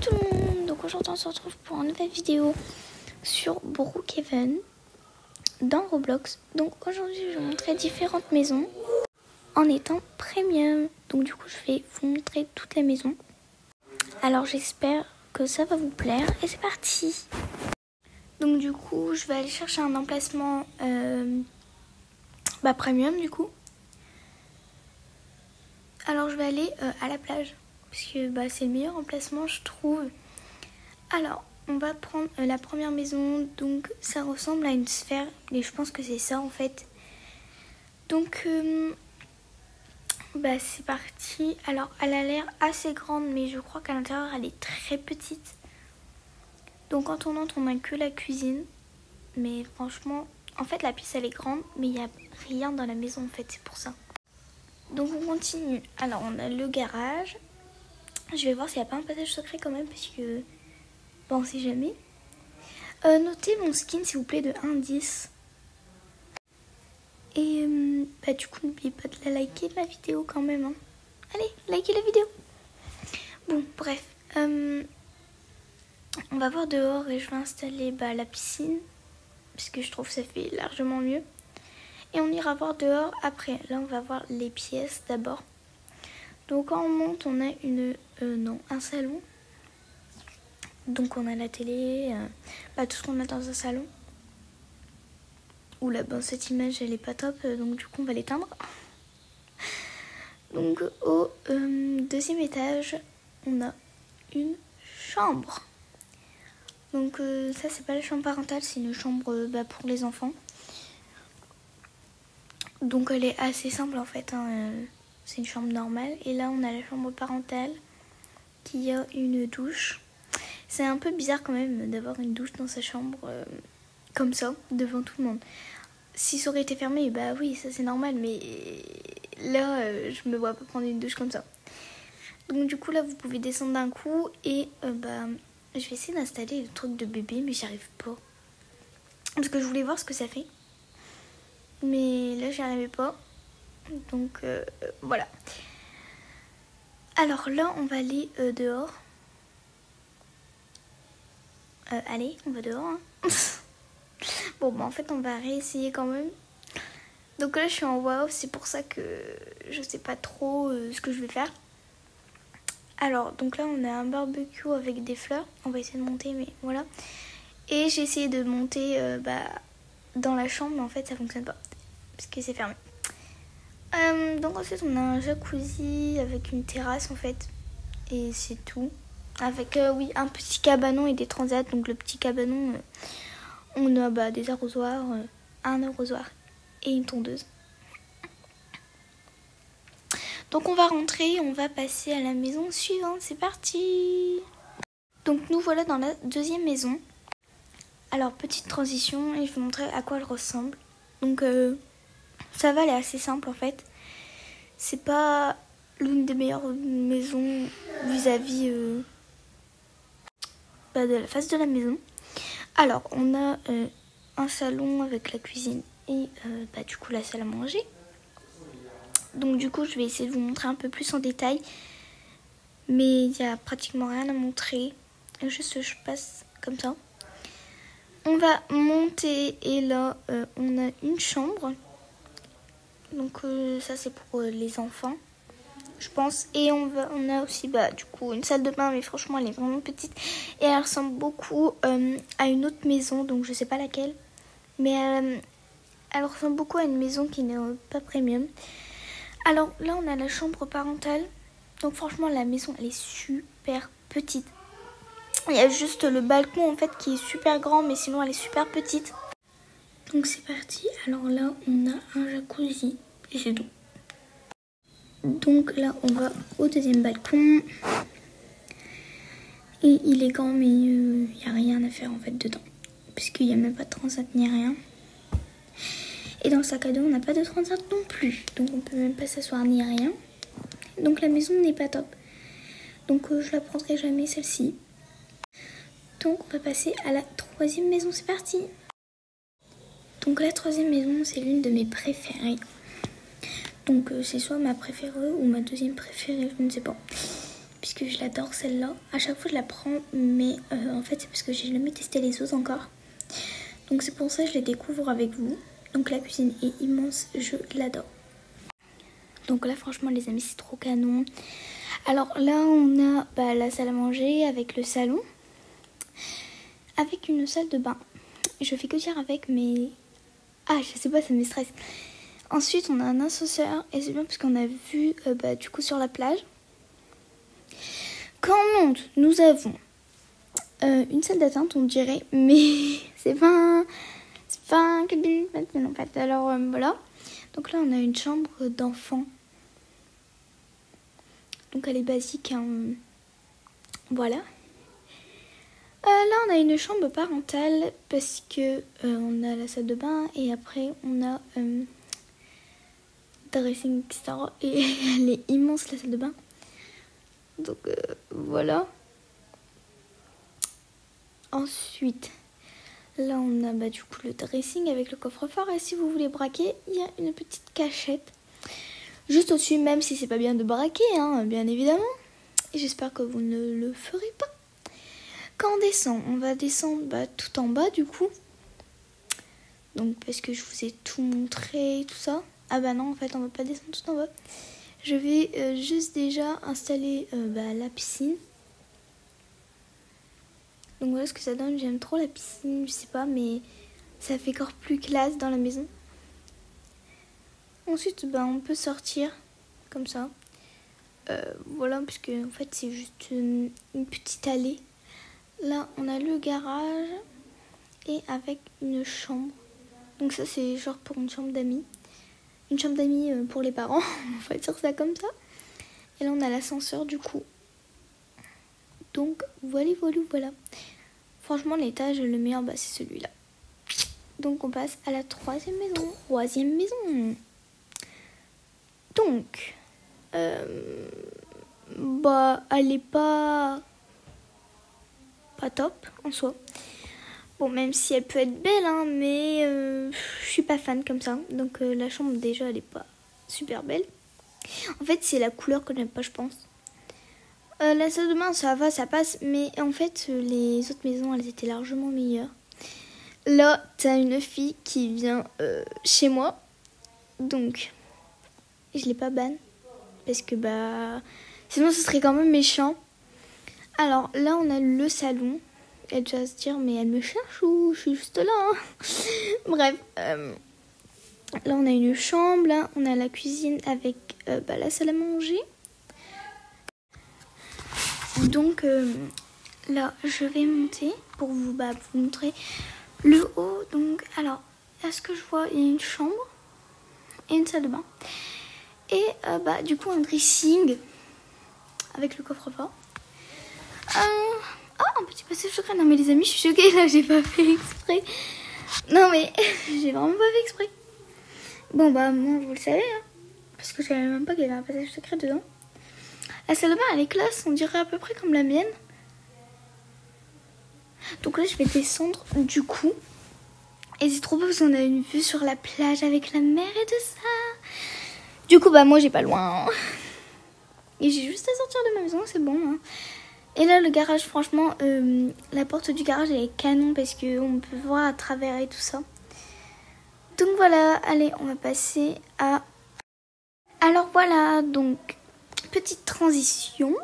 tout le monde, donc aujourd'hui on se retrouve pour une nouvelle vidéo sur Brookhaven dans Roblox. Donc aujourd'hui je vais vous montrer différentes maisons en étant premium. Donc du coup je vais vous montrer toutes les maisons. Alors j'espère que ça va vous plaire et c'est parti. Donc du coup je vais aller chercher un emplacement premium du coup. Alors je vais aller à la plage parce que c'est le meilleur emplacement je trouve. Alors on va prendre la première maison, donc ça ressemble à une sphère et je pense que c'est ça en fait. Donc c'est parti. Alors elle a l'air assez grande mais je crois qu'à l'intérieur elle est très petite. Donc quand on entre on n'a que la cuisine, mais franchement en fait la pièce elle est grande mais il n'y a rien dans la maison en fait, c'est pour ça. Donc on continue. Alors on a le garage. Je vais voir s'il n'y a pas un passage secret quand même parce que on sait jamais. Notez mon skin s'il vous plaît de 1-10. Et du coup n'oubliez pas de la liker la vidéo quand même. Hein. Allez, likez la vidéo. Bon bref. On va voir dehors et je vais installer la piscine. Parce que je trouve que ça fait largement mieux. Et on ira voir dehors après. Là on va voir les pièces d'abord. Donc quand on monte on a un salon. Donc on a la télé, tout ce qu'on a dans un salon. Oula, cette image elle est pas top, donc du coup on va l'éteindre. Donc au deuxième étage, on a une chambre. Donc ça c'est pas la chambre parentale, c'est une chambre pour les enfants. Donc elle est assez simple en fait, c'est une chambre normale. Et là on a la chambre parentale qui a une douche. C'est un peu bizarre quand même d'avoir une douche dans sa chambre comme ça, devant tout le monde. Si ça aurait été fermé, oui, ça c'est normal, mais là, je me vois pas prendre une douche comme ça. Donc du coup, là, vous pouvez descendre d'un coup et je vais essayer d'installer le truc de bébé, mais j'y arrive pas. Parce que je voulais voir ce que ça fait. Mais là, j'y arrivais pas. Donc voilà. Alors là, on va aller dehors. Allez, on va dehors. Hein. Bon, en fait, on va réessayer quand même. Donc là, je suis en voix off, c'est pour ça que je sais pas trop ce que je vais faire. Alors, donc là, on a un barbecue avec des fleurs. On va essayer de monter, mais voilà. Et j'ai essayé de monter dans la chambre, mais en fait, ça fonctionne pas. Parce que c'est fermé. Donc ensuite, on a un jacuzzi avec une terrasse, en fait. Et c'est tout. Avec, un petit cabanon et des transats. Donc le petit cabanon, on a des arrosoirs, un arrosoir et une tondeuse. Donc on va rentrer, on va passer à la maison suivante. C'est parti! Donc nous voilà dans la deuxième maison. Alors petite transition et je vais vous montrer à quoi elle ressemble. Donc ça va, elle est assez simple en fait. C'est pas l'une des meilleures maisons vis-à-vis de la face de la maison. Alors on a un salon avec la cuisine et du coup la salle à manger. Donc du coup je vais essayer de vous montrer un peu plus en détail. Mais il n'y a pratiquement rien à montrer. Juste je passe comme ça. On va monter et là on a une chambre. Donc ça c'est pour les enfants je pense. Et on a aussi du coup une salle de bain, mais franchement elle est vraiment petite. Et elle ressemble beaucoup à une autre maison, donc je sais pas laquelle. Mais elle ressemble beaucoup à une maison qui n'est pas premium. Alors là on a la chambre parentale. Donc franchement la maison elle est super petite. Il y a juste le balcon en fait qui est super grand, mais sinon elle est super petite. Donc c'est parti. Alors là on a un jacuzzi et c'est tout. Donc là on va au deuxième balcon. Et il est grand mais il n'y a rien à faire en fait dedans. Puisqu'il n'y a même pas de transat ni rien. Et dans le sac à dos on n'a pas de transat non plus. Donc on peut même pas s'asseoir ni rien. Donc la maison n'est pas top. Donc je la prendrai jamais celle-ci. Donc on va passer à la troisième maison, c'est parti. Donc la troisième maison c'est l'une de mes préférées. Donc c'est soit ma préférée ou ma deuxième préférée, je ne sais pas. parce que je l'adore celle-là. À chaque fois je la prends, mais en fait c'est parce que j'ai jamais testé les autres encore. Donc c'est pour ça que je les découvre avec vous. Donc la cuisine est immense, je l'adore. Donc là franchement les amis c'est trop canon. Alors là on a la salle à manger avec le salon. Avec une salle de bain. Je fais que dire avec mais... Ah je sais pas, ça me stresse. Ensuite on a un ascenseur et c'est bien parce qu'on a vu du coup sur la plage. Quand on monte, nous avons une salle d'attente on dirait, mais c'est pas un cabine en fait. Alors voilà. Donc là on a une chambre d'enfant. Donc elle est basique, hein. Voilà. Là on a une chambre parentale parce que on a la salle de bain et après on a dressing etc. Et elle est immense la salle de bain. Donc voilà. Ensuite, là on a du coup le dressing avec le coffre-fort et si vous voulez braquer, il y a une petite cachette juste au-dessus, même si c'est pas bien de braquer, hein, bien évidemment. Et j'espère que vous ne le ferez pas. Quand on descend, on va descendre tout en bas du coup. Donc parce que je vous ai tout montré, tout ça. Ah non, en fait on va pas descendre tout en bas. Je vais juste déjà installer la piscine. Donc voilà ce que ça donne. J'aime trop la piscine, je sais pas, mais ça fait encore plus classe dans la maison. Ensuite, on peut sortir comme ça. Voilà, parce que en fait c'est juste une petite allée. Là, on a le garage et avec une chambre. Donc ça, c'est genre pour une chambre d'amis. Une chambre d'amis pour les parents, on va dire ça comme ça. Et là, on a l'ascenseur du coup. Donc voilà. Franchement, l'étage le meilleur, c'est celui-là. Donc on passe à la troisième maison. Donc, elle est pas top en soi. Bon, même si elle peut être belle, hein, mais je suis pas fan comme ça. Donc la chambre déjà, elle est pas super belle. En fait, c'est la couleur que j'aime pas, je pense. La salle de bain, ça va, ça passe. Mais en fait, les autres maisons, elles étaient largement meilleures. Là, t'as une fille qui vient chez moi. Donc, je l'ai pas ban. Parce que, sinon, ce serait quand même méchant. Alors, là, on a le salon. Elle va se dire, mais elle me cherche ou je suis juste là, hein. Bref. Là, on a une chambre. Là, on a la cuisine avec la salle à manger. Donc, là, je vais monter pour vous montrer le haut. Donc, alors, à ce que je vois, il y a une chambre et une salle de bain. Et du coup, un dressing avec le coffre-fort. Un petit passage secret. Non, mais les amis, je suis choquée là, j'ai pas fait exprès. Non, mais j'ai vraiment pas fait exprès. Bon, moi, vous le savez, hein, parce que je savais même pas qu'il y avait un passage secret dedans. La salle de bain, elle est classe, on dirait à peu près comme la mienne. Donc là, je vais descendre du coup. Et c'est trop beau parce qu'on a une vue sur la plage avec la mer et tout ça. Du coup, moi, j'ai pas loin. Et j'ai juste à sortir de ma maison, c'est bon. Hein. Et là, le garage, franchement, la porte du garage, elle est canon parce qu'on peut voir à travers et tout ça. Donc voilà, allez, on va passer à... Alors voilà, donc, petite transition.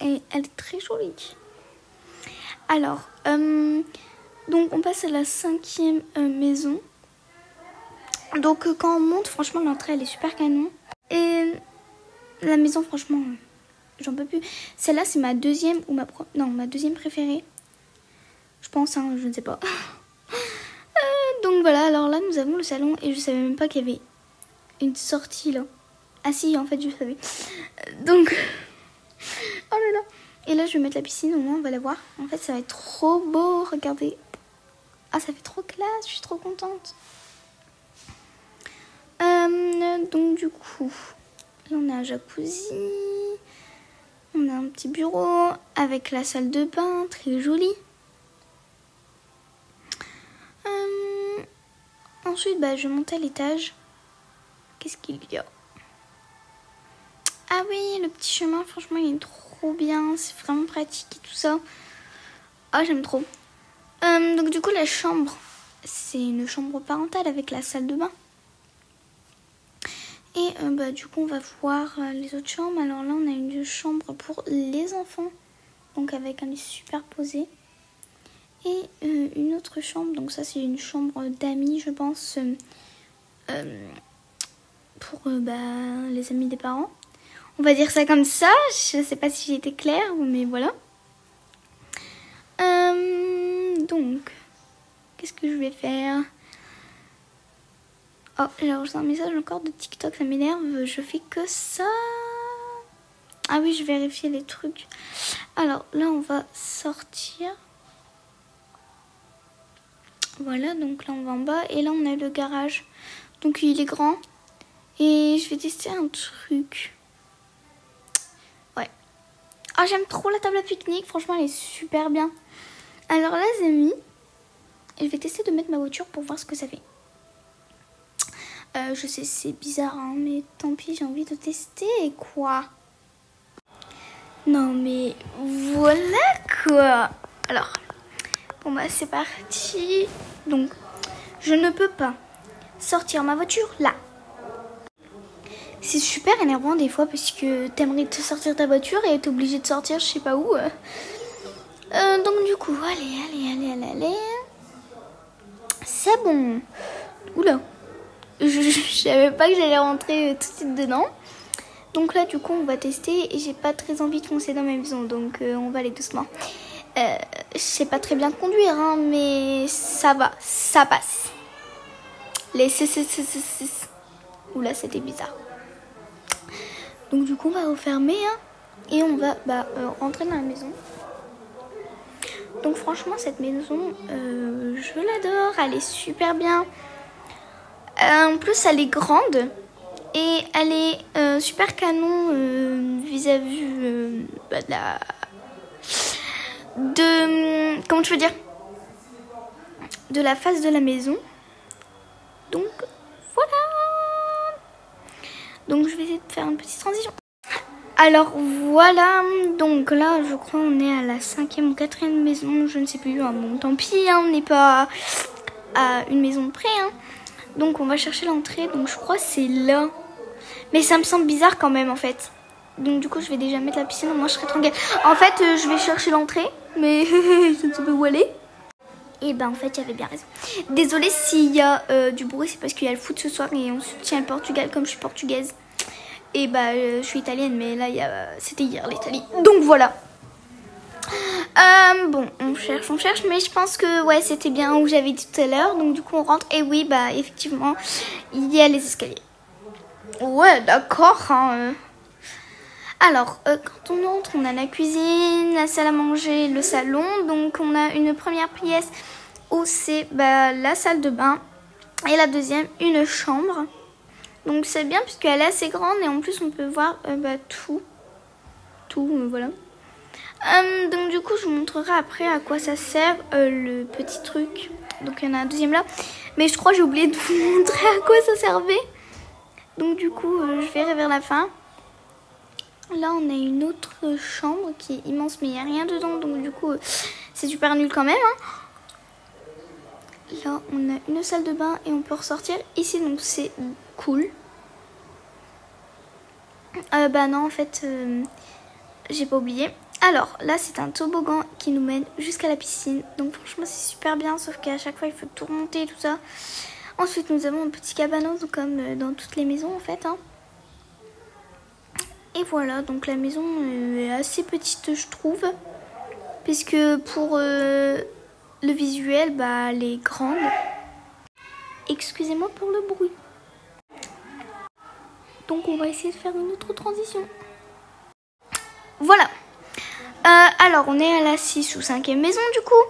Et elle est très jolie. Alors, donc on passe à la 5e maison. Donc quand on monte, franchement, l'entrée, elle est super canon. Et la maison, franchement, j'en peux plus. Celle-là, c'est ma deuxième ou ma deuxième préférée. Je pense, hein, je ne sais pas. Donc voilà, alors là, nous avons le salon et je savais même pas qu'il y avait une sortie là. Ah si, en fait, je savais. Donc, oh là là. Et là, je vais mettre la piscine, au moins, on va la voir. En fait, ça va être trop beau, regardez. Ah, ça fait trop classe, je suis trop contente. Donc, du coup, là, on a un jacuzzi. On a un petit bureau avec la salle de bain, très jolie. Ensuite, je monte à l'étage. Qu'est-ce qu'il y a? Ah oui, le petit chemin, franchement, il est trop bien. C'est vraiment pratique et tout ça. Ah, j'aime trop. Donc du coup, la chambre, c'est une chambre parentale avec la salle de bain. Et du coup, on va voir les autres chambres. Alors là, on a une chambre pour les enfants. Donc avec un lit superposé. Et une autre chambre. Donc ça, c'est une chambre d'amis, je pense. Pour les amis des parents. On va dire ça comme ça. Je sais pas si j'ai été claire, mais voilà. Donc, qu'est-ce que je vais faire? Oh, j'ai reçu un message encore de TikTok, ça m'énerve. Je fais que ça. Ah oui, je vérifie les trucs. Alors, là, on va sortir. Voilà, donc là, on va en bas. Et là, on a le garage. Donc, il est grand. Et je vais tester un truc. Ouais. Ah, j'aime trop la table à pique-nique. Franchement, elle est super bien. Alors là, les amis, je vais tester de mettre ma voiture pour voir ce que ça fait. Je sais, c'est bizarre, hein, mais tant pis, j'ai envie de tester, quoi. Non, mais voilà, quoi. Alors, bon, bah, c'est parti. Donc, je ne peux pas sortir ma voiture là. C'est super énervant des fois parce que t'aimerais te sortir ta voiture et t'es obligé de sortir je sais pas où. Donc du coup, allez. C'est bon. Oula. Je savais pas que j'allais rentrer tout de suite dedans. Donc là, du coup, on va tester et j'ai pas très envie de foncer dans ma maison. Donc on va aller doucement. Je sais pas très bien conduire, hein, mais ça va, ça passe. Les 6. Oula, c'était bizarre. Donc du coup, on va refermer hein, et on va rentrer dans la maison. Donc franchement, cette maison, je l'adore. Elle est super bien. En plus, elle est grande et elle est super canon vis-à-vis comment je veux dire, de la face de la maison. Donc voilà. Donc je vais essayer de faire une petite transition. Alors voilà, donc là je crois on est à la 5e ou 4e maison, je ne sais plus. Ah bon, tant pis, hein, on n'est pas à une maison près. Hein. Donc on va chercher l'entrée, donc je crois c'est là. Mais ça me semble bizarre quand même en fait. Donc du coup je vais déjà mettre la piscine, moi je serai tranquille. En fait je vais chercher l'entrée, mais je ne sais pas où aller. Et en fait il y avait bien raison. Désolée s'il y a du bruit, c'est parce qu'il y a le foot ce soir et on soutient le Portugal comme je suis portugaise. Et je suis italienne, mais là c'était hier l'Italie. Donc voilà. Bon, on cherche, mais je pense que ouais c'était bien où j'avais dit tout à l'heure. Donc du coup on rentre et oui effectivement il y a les escaliers. Ouais d'accord. Hein, Alors, quand on entre, on a la cuisine, la salle à manger, le salon. Donc, on a une première pièce où c'est la salle de bain. Et la deuxième, une chambre. Donc, c'est bien puisqu'elle est assez grande. Et en plus, on peut voir tout. Voilà. Donc, du coup, je vous montrerai après à quoi ça sert le petit truc. Donc, il y en a un deuxième là. Mais je crois que j'ai oublié de vous montrer à quoi ça servait. Donc, du coup, je verrai vers la fin. Là, on a une autre chambre qui est immense, mais il n'y a rien dedans. Donc, du coup, c'est super nul quand même. Hein. Là, on a une salle de bain et on peut ressortir ici. Donc, c'est cool. Non, en fait, j'ai pas oublié. Alors, là, c'est un toboggan qui nous mène jusqu'à la piscine. Donc, franchement, c'est super bien. Sauf qu'à chaque fois, il faut tout remonter et tout ça. Ensuite, nous avons un petit cabanon, comme dans toutes les maisons, en fait. Hein. Et voilà, donc la maison est assez petite je trouve, puisque pour le visuel, elle est grande. Excusez-moi pour le bruit. Donc on va essayer de faire une autre transition. Voilà. Alors on est à la 6 ou 5e maison du coup.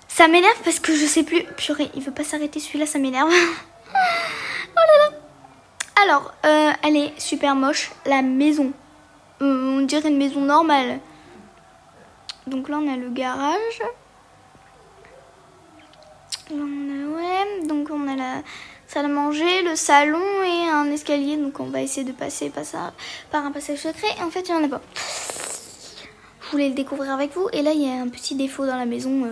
Ça m'énerve parce que je sais plus. Purée, il veut pas s'arrêter celui-là, ça m'énerve. Oh là là. Alors, elle est super moche, la maison. On dirait une maison normale. Donc là, on a le garage. Là, donc on a la salle à manger, le salon et un escalier. Donc on va essayer de passer par un passage secret. Et en fait, il n'y en a pas. Je voulais le découvrir avec vous. Et là, il y a un petit défaut dans la maison.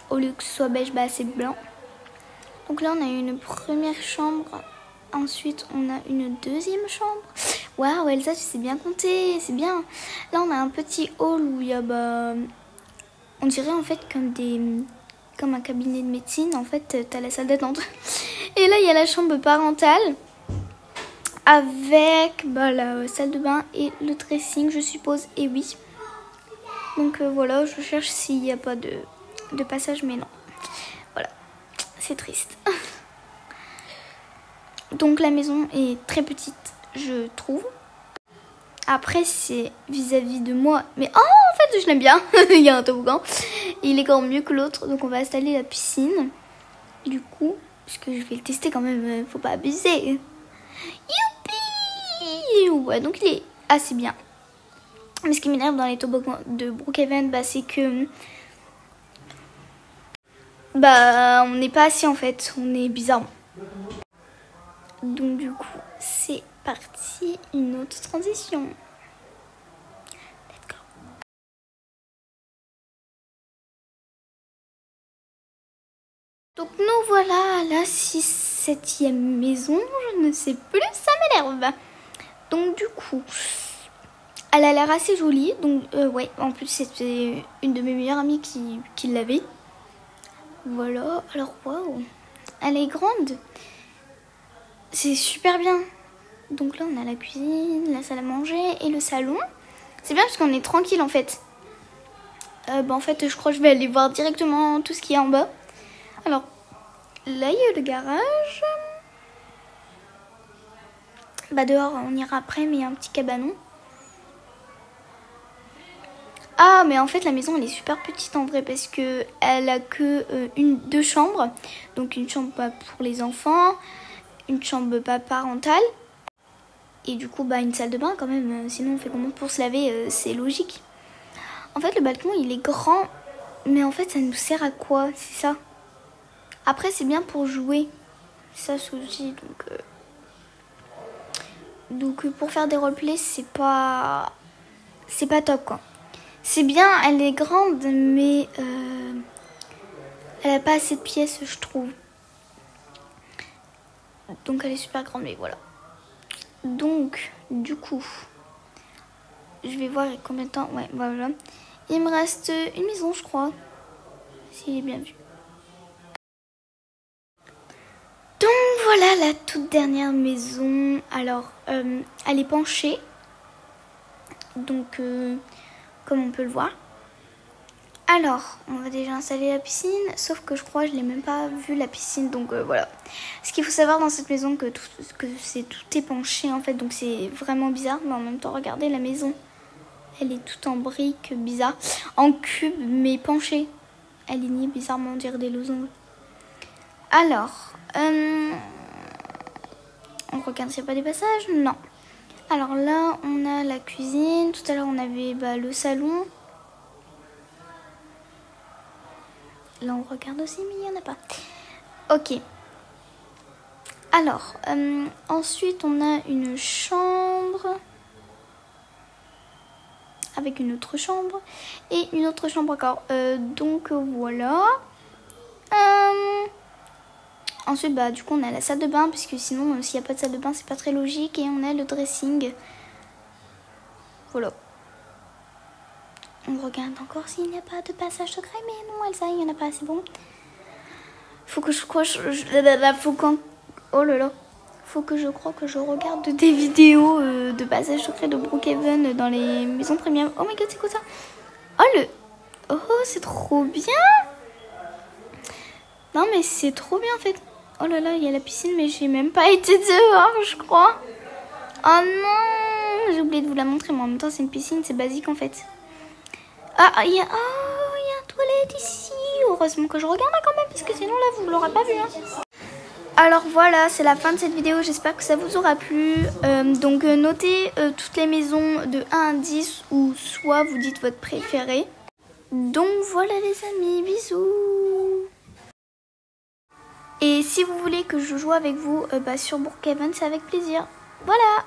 Au lieu que ce soit beige, bah, c'est blanc. Donc là, on a une première chambre. Ensuite, on a une deuxième chambre. Waouh, Elsa, tu sais bien compter. C'est bien. Là, on a un petit hall où il y a... on dirait en fait comme un cabinet de médecine. En fait, t'as la salle d'attente. Et là, il y a la chambre parentale. Avec la salle de bain et le dressing, je suppose. Et oui. Donc voilà, je cherche s'il n'y a pas de passage, mais non. Voilà, c'est triste. Donc la maison est très petite, je trouve. Après, c'est vis-à-vis de moi. Mais oh, en fait, je l'aime bien. Il y a un toboggan. Il est quand même mieux que l'autre. Donc on va installer la piscine. Du coup, parce que je vais le tester quand même. Faut pas abuser. Youpi! Ouais, donc il est assez bien. Mais ce qui m'énerve dans les toboggans de Brookhaven, c'est que... on n'est pas assis en fait. On est bizarrement. Donc du coup, c'est parti, une autre transition. Let's go. Donc nous voilà à la 7e maison, je ne sais plus, ça m'énerve. Donc du coup, elle a l'air assez jolie. Donc ouais, en plus c'était une de mes meilleures amies qui l'avait. Voilà, alors waouh, elle est grande. C'est super bien. Donc là, on a la cuisine, la salle à manger et le salon. C'est bien parce qu'on est tranquille en fait. En fait, je crois que je vais aller voir directement tout ce qu'il y a en bas. Alors, là, il y a le garage. Dehors, on ira après, mais il y a un petit cabanon. Ah, mais en fait, la maison, elle est super petite en vrai parce que elle a que deux chambres. Donc, une chambre pour les enfants, une chambre pas parentale. Et du coup, une salle de bain quand même. Sinon, on fait comment pour se laver? C'est logique. En fait, le balcon, il est grand. Mais en fait, ça nous sert à quoi? C'est ça. Après, c'est bien pour jouer. Ça, c'est aussi. Donc, pour faire des roleplays, c'est pas top, quoi. C'est bien, elle est grande, mais elle a pas assez de pièces, je trouve. Donc, elle est super grande, mais voilà. Donc, du coup, je vais voir combien de temps. Ouais, voilà. Il me reste une maison, je crois. Si j'ai bien vu. Donc, voilà la toute dernière maison. Alors, elle est penchée. Donc, comme on peut le voir. Alors, on va déjà installer la piscine. Sauf que je crois que je n'ai même pas vu la piscine. Donc, voilà. Ce qu'il faut savoir dans cette maison, que tout est penché en fait. Donc, c'est vraiment bizarre. Mais en même temps, regardez la maison. Elle est toute en briques, bizarre. En cube, mais penchée. Alignée, bizarrement, on dirait des losanges. Alors, on regarde s'il n'y a pas des passages. Non. Alors là, on a la cuisine. Tout à l'heure, on avait le salon. Là, on regarde aussi, mais il n'y en a pas. Ok. Alors, ensuite, on a une chambre. Avec une autre chambre. Et une autre chambre encore. Donc, voilà. Ensuite, du coup, on a la salle de bain. Puisque sinon, s'il n'y a pas de salle de bain, c'est pas très logique. Et on a le dressing. Voilà. On regarde encore s'il n'y a pas de passage secret. Mais non, Elsa, il n'y en a pas. C'est bon. Faut que je crois... Oh là là. Faut que je crois que je regarde des vidéos de passage secret de Brookhaven dans les maisons premium. Oh my god, c'est quoi ça? Oh, c'est trop bien. Non, mais c'est trop bien en fait. Oh là là, il y a la piscine, mais j'ai même pas été dehors, je crois. Oh non, j'ai oublié de vous la montrer, mais en même temps, c'est une piscine, c'est basique en fait. Ah, il y a une toilette ici. Heureusement que je regarde quand même, parce que sinon là, vous l'aurez pas vu. Hein. Alors voilà, c'est la fin de cette vidéo, j'espère que ça vous aura plu. Donc notez toutes les maisons de 1 à 10 ou soit vous dites votre préféré. Donc voilà les amis, bisous. Et si vous voulez que je joue avec vous sur Brookhaven, c'est avec plaisir. Voilà!